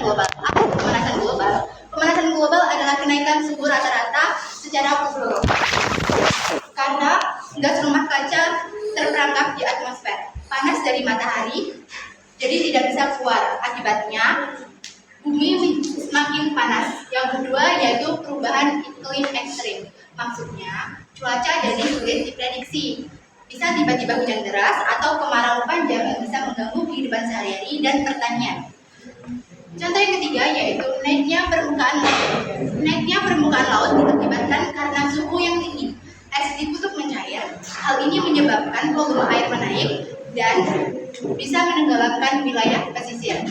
global. Apa itu pemanasan global? Pemanasan global adalah kenaikan suhu rata-rata secara menyeluruh karena gas rumah kaca terperangkap di atmosfer. Panas dari matahari jadi tidak bisa keluar. Akibatnya bumi semakin panas. Yang kedua yaitu perubahan iklim ekstrim. Maksudnya cuaca jadi sulit diprediksi. Bisa tiba-tiba hujan deras atau kemarau panjang yang bisa mengganggu kehidupan sehari-hari dan pertanian. Contoh yang ketiga yaitu naiknya permukaan laut. Naiknya permukaan laut diakibatkan karena suhu yang tinggi. Es di kutub mencair. Hal ini menyebabkan volume air menaik dan bisa menenggelamkan wilayah pesisir.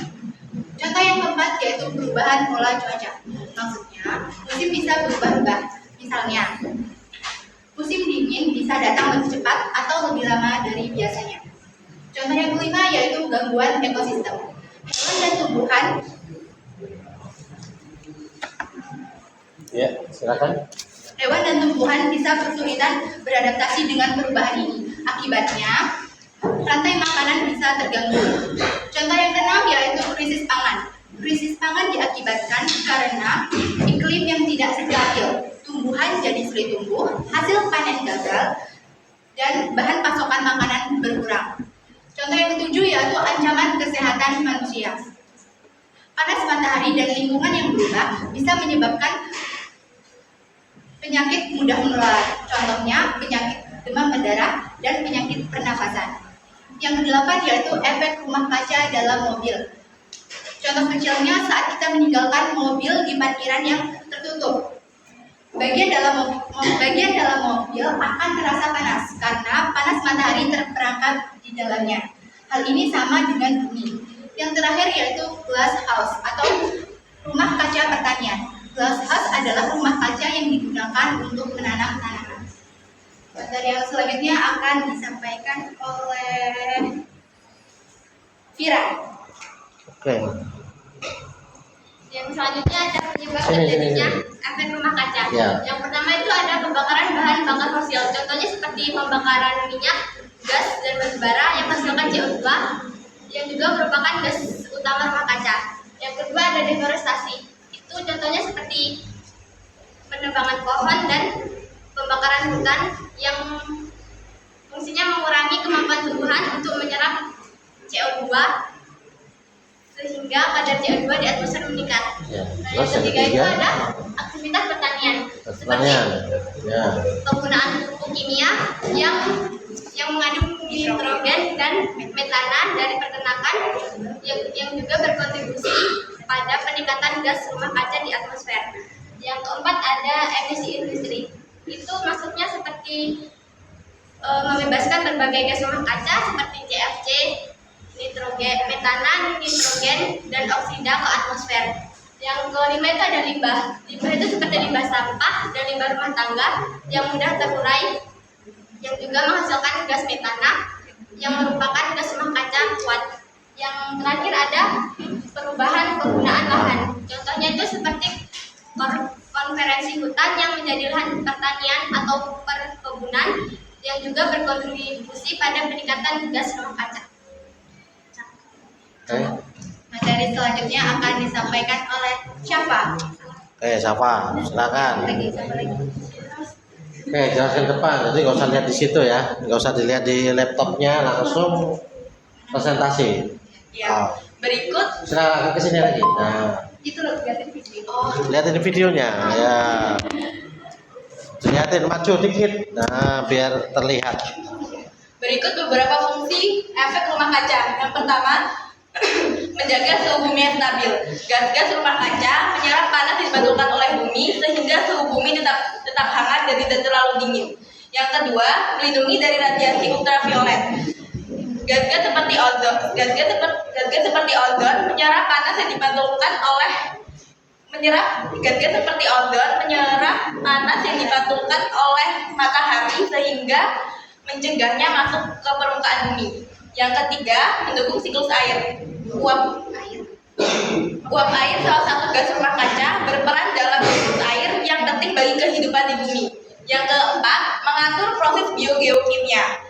Contoh yang keempat yaitu perubahan pola cuaca. Maksudnya musim bisa berubah-ubah. Misalnya musim dingin bisa datang lebih cepat atau lebih lama dari biasanya. Contoh yang kelima yaitu gangguan ekosistem. Hewan dan tumbuhan. Ya, silakan. Hewan dan tumbuhan bisa kesulitan beradaptasi dengan perubahan ini. Akibatnya, rantai makanan bisa terganggu. Contoh yang keenam yaitu krisis pangan. Krisis pangan diakibatkan karena iklim yang tidak stabil. Tumbuhan jadi sulit tumbuh, hasil panen gagal, dan bahan pasokan makanan berkurang. Contoh yang ketujuh yaitu ancaman kesehatan manusia. Panas matahari dan lingkungan yang berubah bisa menyebabkan penyakit mudah menular. Contohnya penyakit demam berdarah dan penyakit pernafasan. Yang kedelapan yaitu efek rumah kaca dalam mobil. Contoh kecilnya saat kita meninggalkan mobil di parkiran yang tertutup. Bagian dalam mobil akan terasa panas karena panas matahari terperangkap di dalamnya. Hal ini sama dengan bumi. Yang terakhir yaitu glass house atau rumah kaca pertanian. Glass house adalah rumah kaca yang digunakan untuk menanam tanaman. Materi yang selanjutnya akan disampaikan oleh Vira. Oke. Yang selanjutnya ada penyebab terjadinya efek rumah kaca. Ya. Yang pertama itu ada pembakaran bahan bakar fosil. Contohnya seperti pembakaran minyak, gas, dan batu bara yang menghasilkan CO2 yang juga merupakan gas utama rumah kaca. Yang kedua ada deforestasi. Itu contohnya seperti penebangan pohon dan pembakaran hutan yang fungsinya mengurangi kemampuan tumbuhan untuk menyerap CO2 sehingga kadar CO2 di atmosfer meningkat. Ya. Nah, Terus yang yang ketiga itu ketiga, ada aktivitas pertanian seperti pertanian. Ya. penggunaan pupuk kimia yang mengandung nitrogen dan metana dari peternakan yang juga berkontribusi pada peningkatan gas rumah kaca di atmosfer. Yang keempat ada emisi industri. Itu maksudnya seperti membebaskan berbagai gas rumah kaca seperti CFC, nitrogen, metana, nitrogen, dan oksida ke atmosfer. Yang kelima itu ada limbah. Limbah itu seperti limbah sampah dan limbah rumah tangga yang mudah terurai, yang juga menghasilkan gas metana yang merupakan gas rumah kaca kuat. Yang terakhir ada perubahan penggunaan lahan. Contohnya itu seperti konferensi hutan yang menjadi lahan pertanian atau perkebunan yang juga berkontribusi pada peningkatan gas rumah kaca. Oke. Materi selanjutnya akan disampaikan oleh siapa? Oke, siapa? Silakan. Siapa lagi? Oke, jelaskan depan. Jadi nggak usah lihat di situ ya, nggak usah dilihat di laptopnya, langsung presentasi. Ya. Berikut Silakan ke sini lagi. Nah, itu loh lihatin video. Oh, lihatin videonya. Ya. Lihatin maju dikit. Nah, biar terlihat. berikut beberapa fungsi efek rumah kaca. Yang pertama, menjaga suhu bumi yang stabil. Gas-gas rumah kaca menyerap panas yang dipantulkan oleh bumi sehingga suhu bumi tetap hangat dan tidak terlalu dingin. Yang kedua, melindungi dari radiasi ultraviolet. Gas-gas seperti ozon menyerap panas yang dipantulkan oleh matahari sehingga mencegahnya masuk ke permukaan bumi. Yang ketiga, mendukung siklus air. Uap air salah satu gas rumah kaca berperan dalam siklus air yang penting bagi kehidupan di bumi. Yang keempat, mengatur proses biogeokimia.